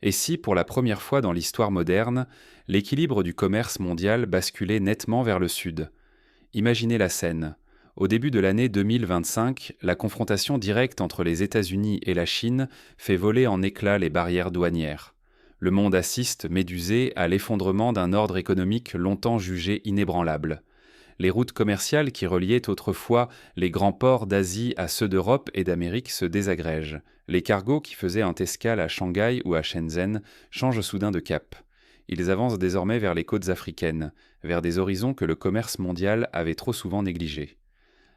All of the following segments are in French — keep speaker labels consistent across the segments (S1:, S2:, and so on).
S1: Et si, pour la première fois dans l'histoire moderne, l'équilibre du commerce mondial basculait nettement vers le sud? Imaginez la scène. Au début de l'année 2025, la confrontation directe entre les États-Unis et la Chine fait voler en éclats les barrières douanières. Le monde assiste, médusé, à l'effondrement d'un ordre économique longtemps jugé inébranlable. Les routes commerciales qui reliaient autrefois les grands ports d'Asie à ceux d'Europe et d'Amérique se désagrègent. Les cargos qui faisaient un escale à Shanghai ou à Shenzhen changent soudain de cap. Ils avancent désormais vers les côtes africaines, vers des horizons que le commerce mondial avait trop souvent négligés.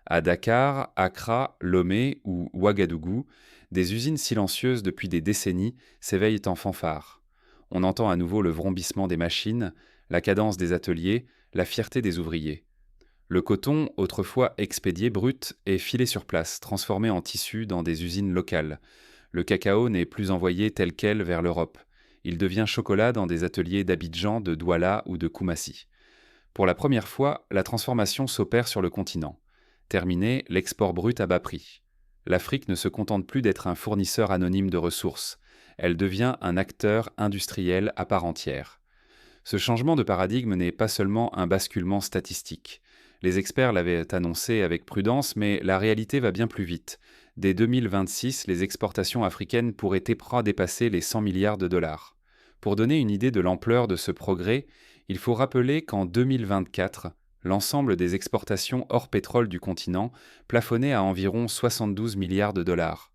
S1: À Dakar, Accra, Lomé ou Ouagadougou, des usines silencieuses depuis des décennies s'éveillent en fanfare. On entend à nouveau le vrombissement des machines, la cadence des ateliers, la fierté des ouvriers. Le coton, autrefois expédié brut, est filé sur place, transformé en tissu dans des usines locales. Le cacao n'est plus envoyé tel quel vers l'Europe. Il devient chocolat dans des ateliers d'Abidjan, de Douala ou de Koumassi. Pour la première fois, la transformation s'opère sur le continent. Terminé l'export brut à bas prix. L'Afrique ne se contente plus d'être un fournisseur anonyme de ressources. Elle devient un acteur industriel à part entière. Ce changement de paradigme n'est pas seulement un basculement statistique. Les experts l'avaient annoncé avec prudence, mais la réalité va bien plus vite. Dès 2026, les exportations africaines pourraient dépasser les 100 milliards de dollars. Pour donner une idée de l'ampleur de ce progrès, il faut rappeler qu'en 2024, l'ensemble des exportations hors pétrole du continent plafonnait à environ 72 milliards de dollars.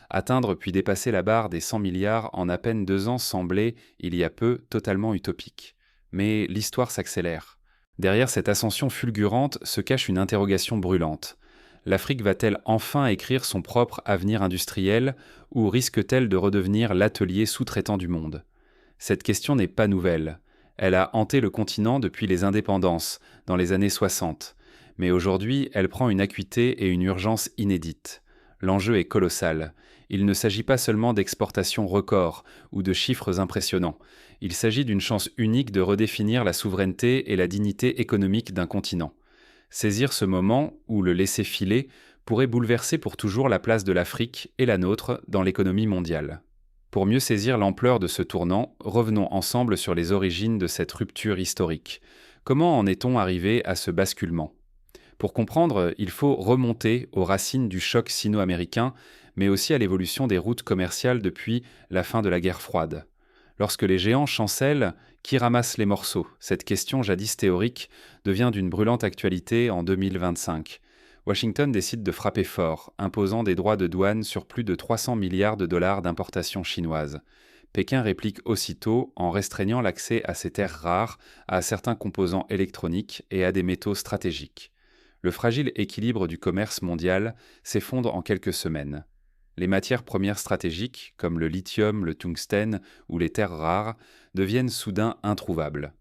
S1: Atteindre puis dépasser la barre des 100 milliards en à peine 2 ans semblait, il y a peu, totalement utopique. Mais l'histoire s'accélère. Derrière cette ascension fulgurante se cache une interrogation brûlante. L'Afrique va-t-elle enfin écrire son propre avenir industriel ou risque-t-elle de redevenir l'atelier sous-traitant du monde? Cette question n'est pas nouvelle. Elle a hanté le continent depuis les indépendances, dans les années 60. Mais aujourd'hui, elle prend une acuité et une urgence inédites. L'enjeu est colossal. Il ne s'agit pas seulement d'exportations records ou de chiffres impressionnants. Il s'agit d'une chance unique de redéfinir la souveraineté et la dignité économique d'un continent. Saisir ce moment, ou le laisser filer, pourrait bouleverser pour toujours la place de l'Afrique et la nôtre dans l'économie mondiale. Pour mieux saisir l'ampleur de ce tournant, revenons ensemble sur les origines de cette rupture historique. Comment en est-on arrivé à ce basculement? Pour comprendre, il faut remonter aux racines du choc sino-américain, mais aussi à l'évolution des routes commerciales depuis la fin de la guerre froide. Lorsque les géants chancellent, qui ramasse les morceaux? Cette question jadis théorique devient d'une brûlante actualité en 2025. Washington décide de frapper fort, imposant des droits de douane sur plus de 300 milliards de dollars d'importations chinoises. Pékin réplique aussitôt en restreignant l'accès à ces terres rares, à certains composants électroniques et à des métaux stratégiques. Le fragile équilibre du commerce mondial s'effondre en quelques semaines. Les matières premières stratégiques, comme le lithium, le tungstène ou les terres rares, deviennent soudain introuvables.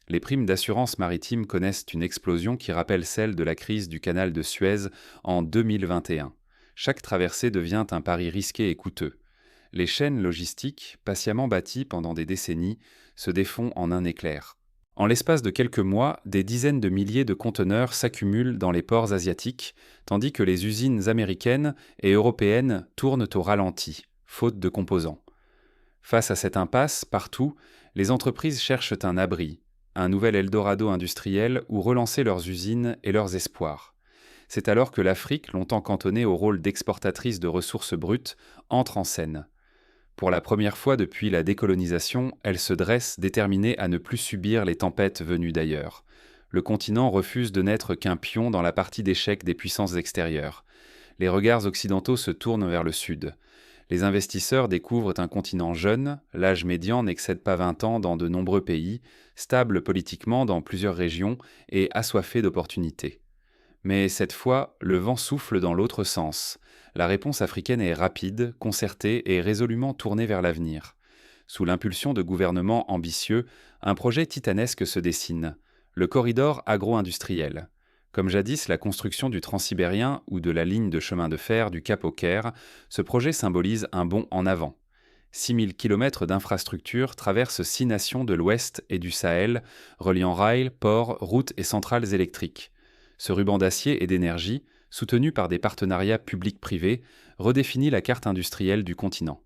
S1: Les primes d'assurance maritime connaissent une explosion qui rappelle celle de la crise du canal de Suez en 2021. Chaque traversée devient un pari risqué et coûteux. Les chaînes logistiques, patiemment bâties pendant des décennies, se défont en un éclair. En l'espace de quelques mois, des dizaines de milliers de conteneurs s'accumulent dans les ports asiatiques, tandis que les usines américaines et européennes tournent au ralenti, faute de composants. Face à cette impasse, partout, les entreprises cherchent un abri, un nouvel Eldorado industriel où relancer leurs usines et leurs espoirs. C'est alors que l'Afrique, longtemps cantonnée au rôle d'exportatrice de ressources brutes, entre en scène. Pour la première fois depuis la décolonisation, elle se dresse déterminée à ne plus subir les tempêtes venues d'ailleurs. Le continent refuse de n'être qu'un pion dans la partie d'échecs des puissances extérieures. Les regards occidentaux se tournent vers le sud. Les investisseurs découvrent un continent jeune, l'âge médian n'excède pas 20 ans dans de nombreux pays, stable politiquement dans plusieurs régions et assoiffé d'opportunités. Mais cette fois, le vent souffle dans l'autre sens. La réponse africaine est rapide, concertée et résolument tournée vers l'avenir. Sous l'impulsion de gouvernements ambitieux, un projet titanesque se dessine, le corridor agro-industriel. Comme jadis la construction du Transsibérien ou de la ligne de chemin de fer du Cap au Caire, ce projet symbolise un bond en avant. 6000 kilomètres d'infrastructures traversent 6 nations de l'Ouest et du Sahel, reliant rails, ports, routes et centrales électriques. Ce ruban d'acier et d'énergie, soutenu par des partenariats publics-privés, redéfinit la carte industrielle du continent.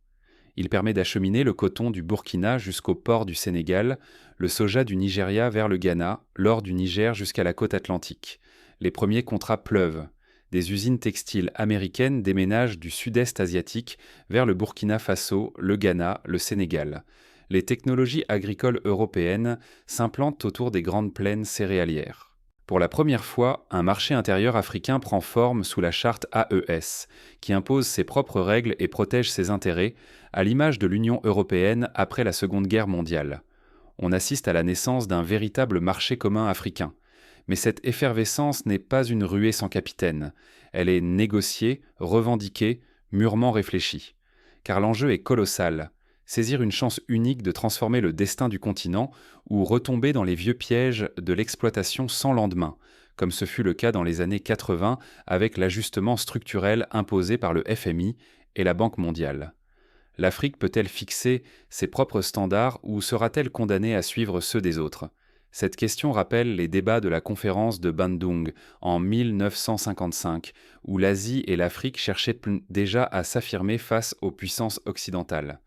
S1: Il permet d'acheminer le coton du Burkina jusqu'au port du Sénégal, le soja du Nigeria vers le Ghana, l'or du Niger jusqu'à la côte atlantique. Les premiers contrats pleuvent. Des usines textiles américaines déménagent du sud-est asiatique vers le Burkina Faso, le Ghana, le Sénégal. Les technologies agricoles européennes s'implantent autour des grandes plaines céréalières. Pour la première fois, un marché intérieur africain prend forme sous la charte AES, qui impose ses propres règles et protège ses intérêts, à l'image de l'Union européenne après la Seconde Guerre mondiale. On assiste à la naissance d'un véritable marché commun africain. Mais cette effervescence n'est pas une ruée sans capitaine. Elle est négociée, revendiquée, mûrement réfléchie. Car l'enjeu est colossal. Saisir une chance unique de transformer le destin du continent ou retomber dans les vieux pièges de l'exploitation sans lendemain, comme ce fut le cas dans les années 80 avec l'ajustement structurel imposé par le FMI et la Banque mondiale. L'Afrique peut-elle fixer ses propres standards ou sera-t-elle condamnée à suivre ceux des autres ? Cette question rappelle les débats de la conférence de Bandung en 1955, où l'Asie et l'Afrique cherchaient déjà à s'affirmer face aux puissances occidentales.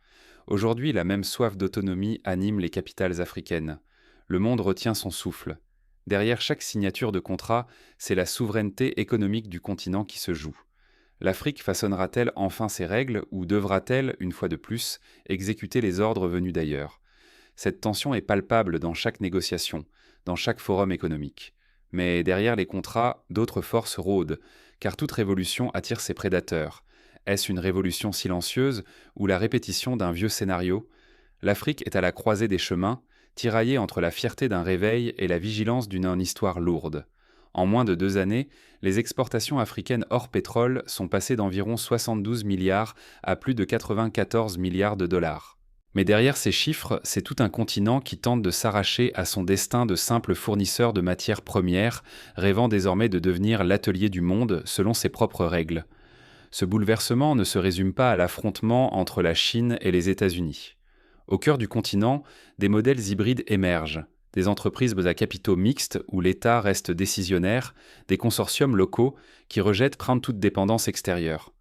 S1: Aujourd'hui, la même soif d'autonomie anime les capitales africaines. Le monde retient son souffle. Derrière chaque signature de contrat, c'est la souveraineté économique du continent qui se joue. L'Afrique façonnera-t-elle enfin ses règles ou devra-t-elle, une fois de plus, exécuter les ordres venus d'ailleurs ? Cette tension est palpable dans chaque négociation, dans chaque forum économique. Mais derrière les contrats, d'autres forces rôdent, car toute révolution attire ses prédateurs. Est-ce une révolution silencieuse ou la répétition d'un vieux scénario ? L'Afrique est à la croisée des chemins, tiraillée entre la fierté d'un réveil et la vigilance d'une histoire lourde. En moins de 2 années, les exportations africaines hors pétrole sont passées d'environ 72 milliards à plus de 94 milliards de dollars. Mais derrière ces chiffres, c'est tout un continent qui tente de s'arracher à son destin de simple fournisseur de matières premières, rêvant désormais de devenir l'atelier du monde selon ses propres règles. Ce bouleversement ne se résume pas à l'affrontement entre la Chine et les États-Unis. Au cœur du continent, des modèles hybrides émergent, des entreprises à capitaux mixtes où l'État reste décisionnaire, des consortiums locaux qui rejettent prendre toute dépendance extérieure.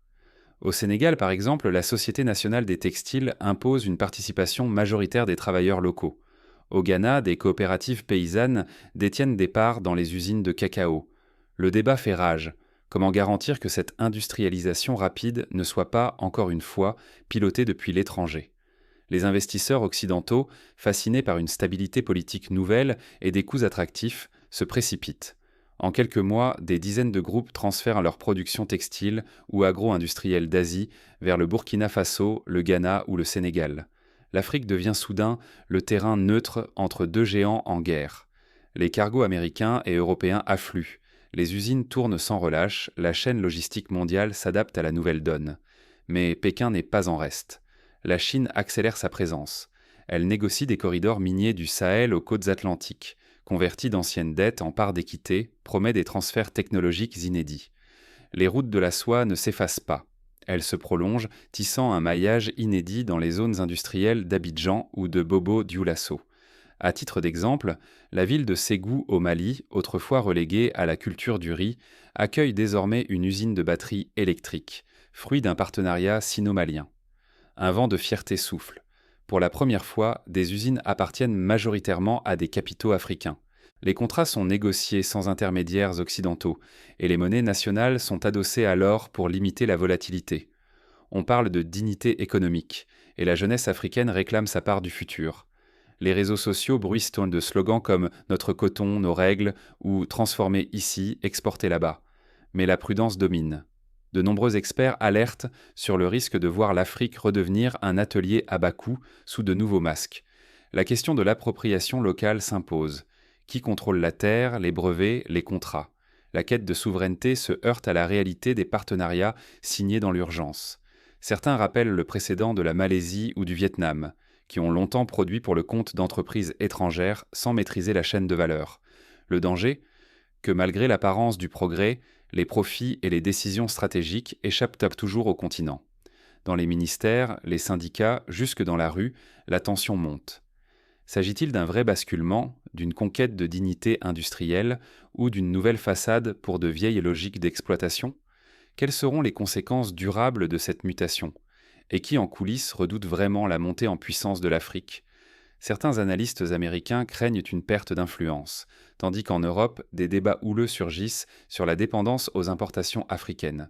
S1: Au Sénégal, par exemple, la Société nationale des textiles impose une participation majoritaire des travailleurs locaux. Au Ghana, des coopératives paysannes détiennent des parts dans les usines de cacao. Le débat fait rage. Comment garantir que cette industrialisation rapide ne soit pas, encore une fois, pilotée depuis l'étranger ? Les investisseurs occidentaux, fascinés par une stabilité politique nouvelle et des coûts attractifs, se précipitent. En quelques mois, des dizaines de groupes transfèrent leur production textile ou agro-industrielle d'Asie vers le Burkina Faso, le Ghana ou le Sénégal. L'Afrique devient soudain le terrain neutre entre deux géants en guerre. Les cargos américains et européens affluent. Les usines tournent sans relâche, la chaîne logistique mondiale s'adapte à la nouvelle donne. Mais Pékin n'est pas en reste. La Chine accélère sa présence. Elle négocie des corridors miniers du Sahel aux côtes atlantiques, convertit d'anciennes dettes en parts d'équité, promet des transferts technologiques inédits. Les routes de la soie ne s'effacent pas. Elles se prolongent, tissant un maillage inédit dans les zones industrielles d'Abidjan ou de Bobo-Dioulasso. À titre d'exemple, la ville de Ségou au Mali, autrefois reléguée à la culture du riz, accueille désormais une usine de batteries électriques, fruit d'un partenariat sino-malien. Un vent de fierté souffle. Pour la première fois, des usines appartiennent majoritairement à des capitaux africains. Les contrats sont négociés sans intermédiaires occidentaux, et les monnaies nationales sont adossées à l'or pour limiter la volatilité. On parle de dignité économique, et la jeunesse africaine réclame sa part du futur. Les réseaux sociaux bruissent de slogans comme « Notre coton, nos règles » ou « Transformer ici, exporter là-bas ». Mais la prudence domine. De nombreux experts alertent sur le risque de voir l'Afrique redevenir un atelier à bas coût sous de nouveaux masques. La question de l'appropriation locale s'impose. Qui contrôle la terre, les brevets, les contrats ? La quête de souveraineté se heurte à la réalité des partenariats signés dans l'urgence. Certains rappellent le précédent de la Malaisie ou du Vietnam, qui ont longtemps produit pour le compte d'entreprises étrangères sans maîtriser la chaîne de valeur. Le danger ? Que malgré l'apparence du progrès, les profits et les décisions stratégiques échappent toujours au continent. Dans les ministères, les syndicats, jusque dans la rue, la tension monte. S'agit-il d'un vrai basculement, d'une conquête de dignité industrielle ou d'une nouvelle façade pour de vieilles logiques d'exploitation ? Quelles seront les conséquences durables de cette mutation ? et qui, en coulisses, redoute vraiment la montée en puissance de l'Afrique. Certains analystes américains craignent une perte d'influence, tandis qu'en Europe, des débats houleux surgissent sur la dépendance aux importations africaines.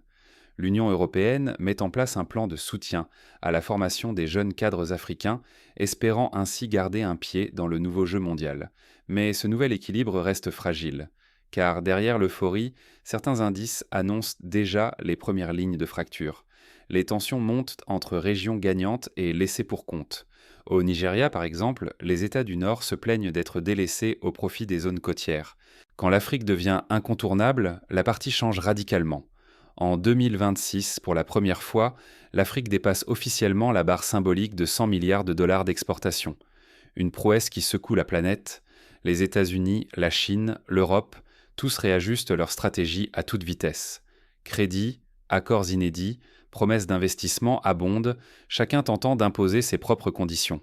S1: L'Union européenne met en place un plan de soutien à la formation des jeunes cadres africains, espérant ainsi garder un pied dans le nouveau jeu mondial. Mais ce nouvel équilibre reste fragile, car derrière l'euphorie, certains indices annoncent déjà les premières lignes de fracture. Les tensions montent entre régions gagnantes et laissées pour compte. Au Nigeria, par exemple, les États du Nord se plaignent d'être délaissés au profit des zones côtières. Quand l'Afrique devient incontournable, la partie change radicalement. En 2026, pour la première fois, l'Afrique dépasse officiellement la barre symbolique de 100 milliards de dollars d'exportation. Une prouesse qui secoue la planète. Les États-Unis, la Chine, l'Europe, tous réajustent leur stratégie à toute vitesse. Crédits, accords inédits, promesses d'investissement abondent, chacun tentant d'imposer ses propres conditions.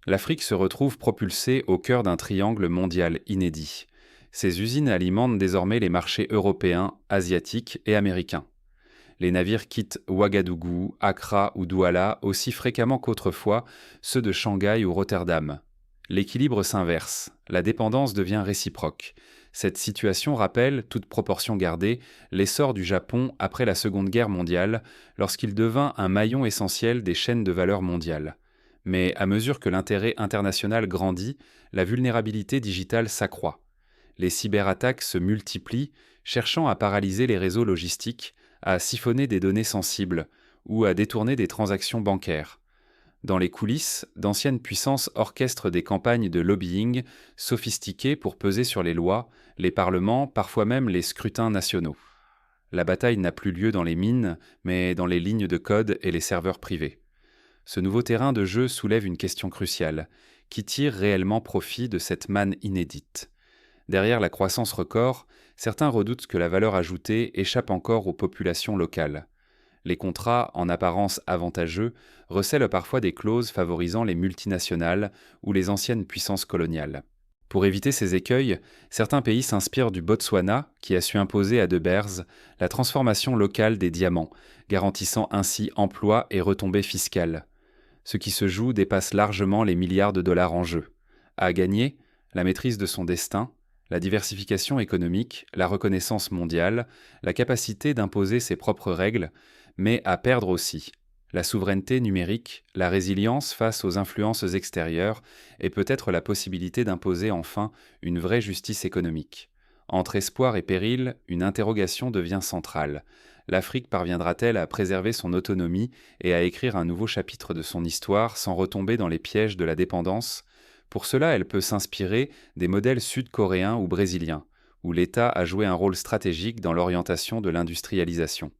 S1: L'Afrique se retrouve propulsée au cœur d'un triangle mondial inédit. Ces usines alimentent désormais les marchés européens, asiatiques et américains. Les navires quittent Ouagadougou, Accra ou Douala aussi fréquemment qu'autrefois ceux de Shanghai ou Rotterdam. L'équilibre s'inverse, la dépendance devient réciproque. Cette situation rappelle, toute proportion gardée, l'essor du Japon après la Seconde Guerre mondiale, lorsqu'il devint un maillon essentiel des chaînes de valeur mondiales. Mais à mesure que l'intérêt international grandit, la vulnérabilité digitale s'accroît. Les cyberattaques se multiplient, cherchant à paralyser les réseaux logistiques, à siphonner des données sensibles ou à détourner des transactions bancaires. Dans les coulisses, d'anciennes puissances orchestrent des campagnes de lobbying sophistiquées pour peser sur les lois, les parlements, parfois même les scrutins nationaux. La bataille n'a plus lieu dans les mines, mais dans les lignes de code et les serveurs privés. Ce nouveau terrain de jeu soulève une question cruciale. Qui tire réellement profit de cette manne inédite ? Derrière la croissance record, certains redoutent que la valeur ajoutée échappe encore aux populations locales. Les contrats, en apparence avantageux, recèlent parfois des clauses favorisant les multinationales ou les anciennes puissances coloniales. Pour éviter ces écueils, certains pays s'inspirent du Botswana, qui a su imposer à De Beers la transformation locale des diamants, garantissant ainsi emplois et retombées fiscales. Ce qui se joue dépasse largement les milliards de dollars en jeu. À gagner, la maîtrise de son destin, la diversification économique, la reconnaissance mondiale, la capacité d'imposer ses propres règles, mais à perdre aussi la souveraineté numérique, la résilience face aux influences extérieures et peut-être la possibilité d'imposer enfin une vraie justice économique. Entre espoir et péril, une interrogation devient centrale. L'Afrique parviendra-t-elle à préserver son autonomie et à écrire un nouveau chapitre de son histoire sans retomber dans les pièges de la dépendance ? Pour cela, elle peut s'inspirer des modèles sud-coréens ou brésiliens, où l'État a joué un rôle stratégique dans l'orientation de l'industrialisation.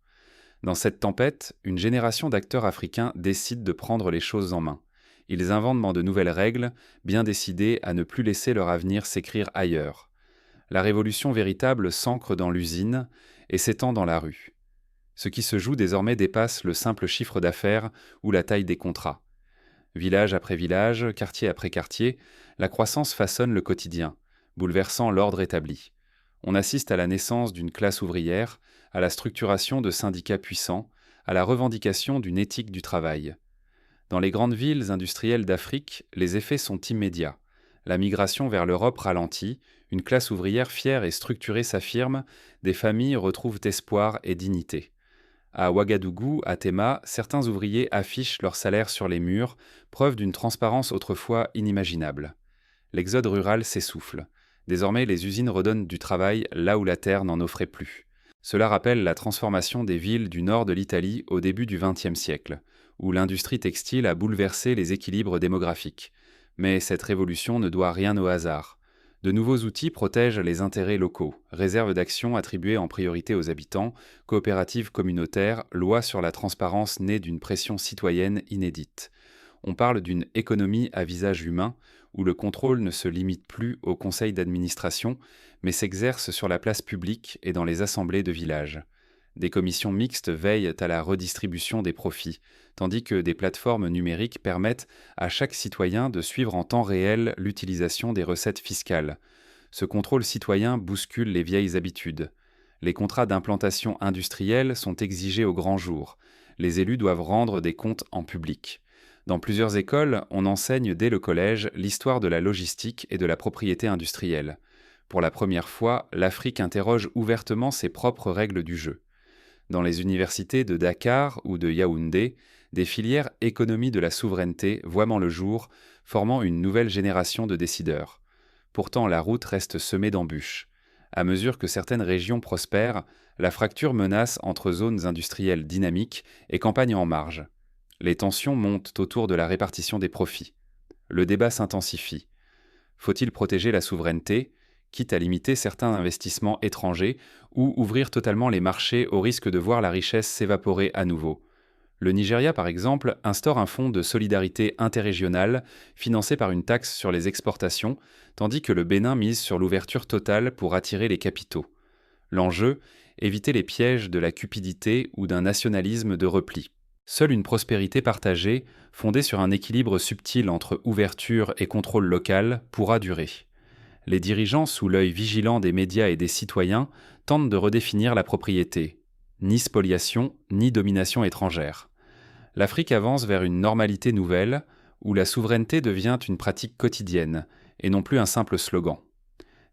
S1: Dans cette tempête, une génération d'acteurs africains décide de prendre les choses en main. Ils inventent de nouvelles règles, bien décidés à ne plus laisser leur avenir s'écrire ailleurs. La révolution véritable s'ancre dans l'usine et s'étend dans la rue. Ce qui se joue désormais dépasse le simple chiffre d'affaires ou la taille des contrats. Village après village, quartier après quartier, la croissance façonne le quotidien, bouleversant l'ordre établi. On assiste à la naissance d'une classe ouvrière, à la structuration de syndicats puissants, à la revendication d'une éthique du travail. Dans les grandes villes industrielles d'Afrique, les effets sont immédiats. La migration vers l'Europe ralentit, une classe ouvrière fière et structurée s'affirme, des familles retrouvent espoir et dignité. À Ouagadougou, à Tema, certains ouvriers affichent leurs salaires sur les murs, preuve d'une transparence autrefois inimaginable. L'exode rural s'essouffle. Désormais, les usines redonnent du travail là où la terre n'en offrait plus. Cela rappelle la transformation des villes du nord de l'Italie au début du XXe siècle, où l'industrie textile a bouleversé les équilibres démographiques. Mais cette révolution ne doit rien au hasard. De nouveaux outils protègent les intérêts locaux, réserves d'actions attribuées en priorité aux habitants, coopératives communautaires, lois sur la transparence nées d'une pression citoyenne inédite. On parle d'une économie à visage humain, où le contrôle ne se limite plus au conseil d'administration, mais s'exerce sur la place publique et dans les assemblées de village. Des commissions mixtes veillent à la redistribution des profits, tandis que des plateformes numériques permettent à chaque citoyen de suivre en temps réel l'utilisation des recettes fiscales. Ce contrôle citoyen bouscule les vieilles habitudes. Les contrats d'implantation industrielle sont exigés au grand jour. Les élus doivent rendre des comptes en public. Dans plusieurs écoles, on enseigne dès le collège l'histoire de la logistique et de la propriété industrielle. Pour la première fois, l'Afrique interroge ouvertement ses propres règles du jeu. Dans les universités de Dakar ou de Yaoundé, des filières économie de la souveraineté voient le jour, formant une nouvelle génération de décideurs. Pourtant, la route reste semée d'embûches. À mesure que certaines régions prospèrent, la fracture menace entre zones industrielles dynamiques et campagnes en marge. Les tensions montent autour de la répartition des profits. Le débat s'intensifie. Faut-il protéger la souveraineté, quitte à limiter certains investissements étrangers, ou ouvrir totalement les marchés au risque de voir la richesse s'évaporer à nouveau? Le Nigeria, par exemple, instaure un fonds de solidarité interrégionale financé par une taxe sur les exportations, tandis que le Bénin mise sur l'ouverture totale pour attirer les capitaux. L'enjeu, éviter les pièges de la cupidité ou d'un nationalisme de repli. Seule une prospérité partagée, fondée sur un équilibre subtil entre ouverture et contrôle local, pourra durer. Les dirigeants, sous l'œil vigilant des médias et des citoyens, tentent de redéfinir la propriété. Ni spoliation, ni domination étrangère. L'Afrique avance vers une normalité nouvelle, où la souveraineté devient une pratique quotidienne, et non plus un simple slogan.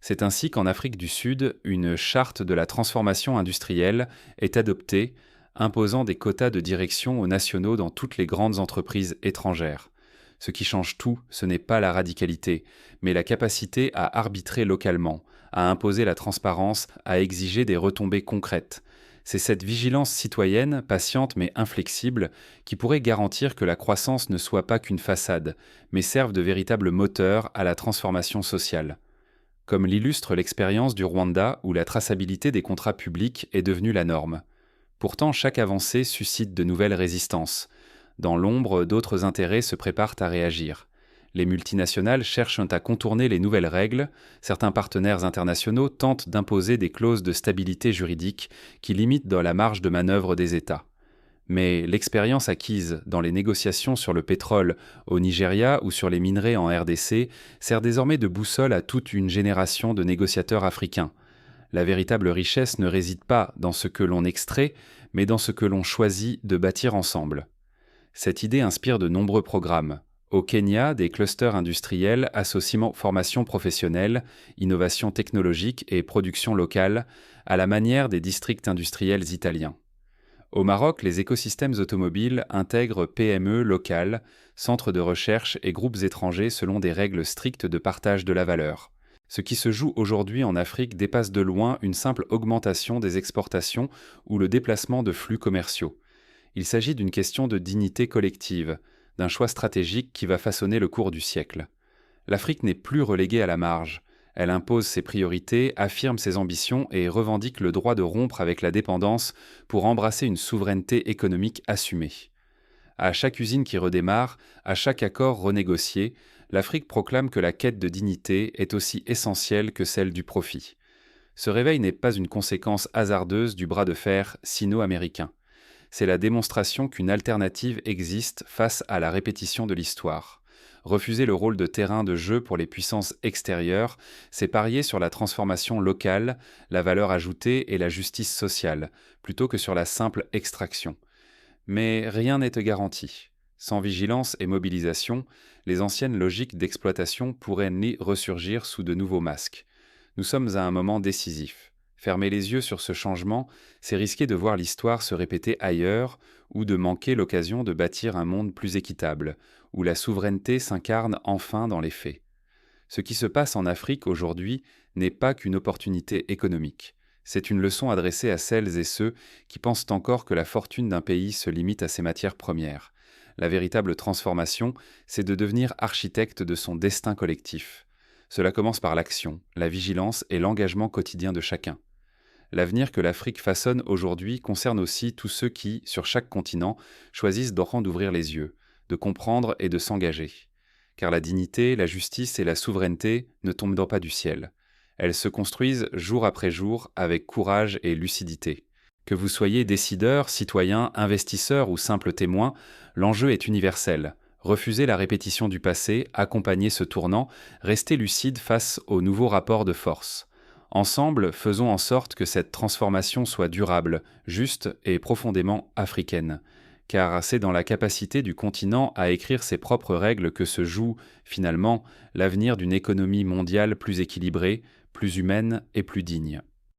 S1: C'est ainsi qu'en Afrique du Sud, une charte de la transformation industrielle est adoptée, imposant des quotas de direction aux nationaux dans toutes les grandes entreprises étrangères. Ce qui change tout, ce n'est pas la radicalité, mais la capacité à arbitrer localement, à imposer la transparence, à exiger des retombées concrètes. C'est cette vigilance citoyenne, patiente mais inflexible, qui pourrait garantir que la croissance ne soit pas qu'une façade, mais serve de véritable moteur à la transformation sociale. Comme l'illustre l'expérience du Rwanda où la traçabilité des contrats publics est devenue la norme. Pourtant, chaque avancée suscite de nouvelles résistances. Dans l'ombre, d'autres intérêts se préparent à réagir. Les multinationales cherchent à contourner les nouvelles règles, certains partenaires internationaux tentent d'imposer des clauses de stabilité juridique qui limitent dans la marge de manœuvre des États. Mais l'expérience acquise dans les négociations sur le pétrole au Nigeria ou sur les minerais en RDC sert désormais de boussole à toute une génération de négociateurs africains. La véritable richesse ne réside pas dans ce que l'on extrait, mais dans ce que l'on choisit de bâtir ensemble. Cette idée inspire de nombreux programmes. Au Kenya, des clusters industriels associent formation professionnelle, innovation technologique et production locale, à la manière des districts industriels italiens. Au Maroc, les écosystèmes automobiles intègrent PME locales, centres de recherche et groupes étrangers selon des règles strictes de partage de la valeur. Ce qui se joue aujourd'hui en Afrique dépasse de loin une simple augmentation des exportations ou le déplacement de flux commerciaux. Il s'agit d'une question de dignité collective, d'un choix stratégique qui va façonner le cours du siècle. L'Afrique n'est plus reléguée à la marge. Elle impose ses priorités, affirme ses ambitions et revendique le droit de rompre avec la dépendance pour embrasser une souveraineté économique assumée. À chaque usine qui redémarre, à chaque accord renégocié, l'Afrique proclame que la quête de dignité est aussi essentielle que celle du profit. Ce réveil n'est pas une conséquence hasardeuse du bras de fer sino-américain. C'est la démonstration qu'une alternative existe face à la répétition de l'histoire. Refuser le rôle de terrain de jeu pour les puissances extérieures, c'est parier sur la transformation locale, la valeur ajoutée et la justice sociale, plutôt que sur la simple extraction. Mais rien n'est garanti. Sans vigilance et mobilisation, les anciennes logiques d'exploitation pourraient ressurgir sous de nouveaux masques. Nous sommes à un moment décisif. Fermer les yeux sur ce changement, c'est risquer de voir l'histoire se répéter ailleurs ou de manquer l'occasion de bâtir un monde plus équitable, où la souveraineté s'incarne enfin dans les faits. Ce qui se passe en Afrique aujourd'hui n'est pas qu'une opportunité économique. C'est une leçon adressée à celles et ceux qui pensent encore que la fortune d'un pays se limite à ses matières premières. La véritable transformation, c'est de devenir architecte de son destin collectif. Cela commence par l'action, la vigilance et l'engagement quotidien de chacun. L'avenir que l'Afrique façonne aujourd'hui concerne aussi tous ceux qui, sur chaque continent, choisissent d'ouvrir les yeux, de comprendre et de s'engager. Car la dignité, la justice et la souveraineté ne tombent pas du ciel. Elles se construisent jour après jour avec courage et lucidité. Que vous soyez décideur, citoyen, investisseur ou simple témoin, l'enjeu est universel. Refusez la répétition du passé, accompagnez ce tournant, restez lucide face aux nouveaux rapports de force. Ensemble, faisons en sorte que cette transformation soit durable, juste et profondément africaine. car c'est dans la capacité du continent à écrire ses propres règles que se joue, finalement, l'avenir d'une économie mondiale plus équilibrée, plus humaine et plus digne.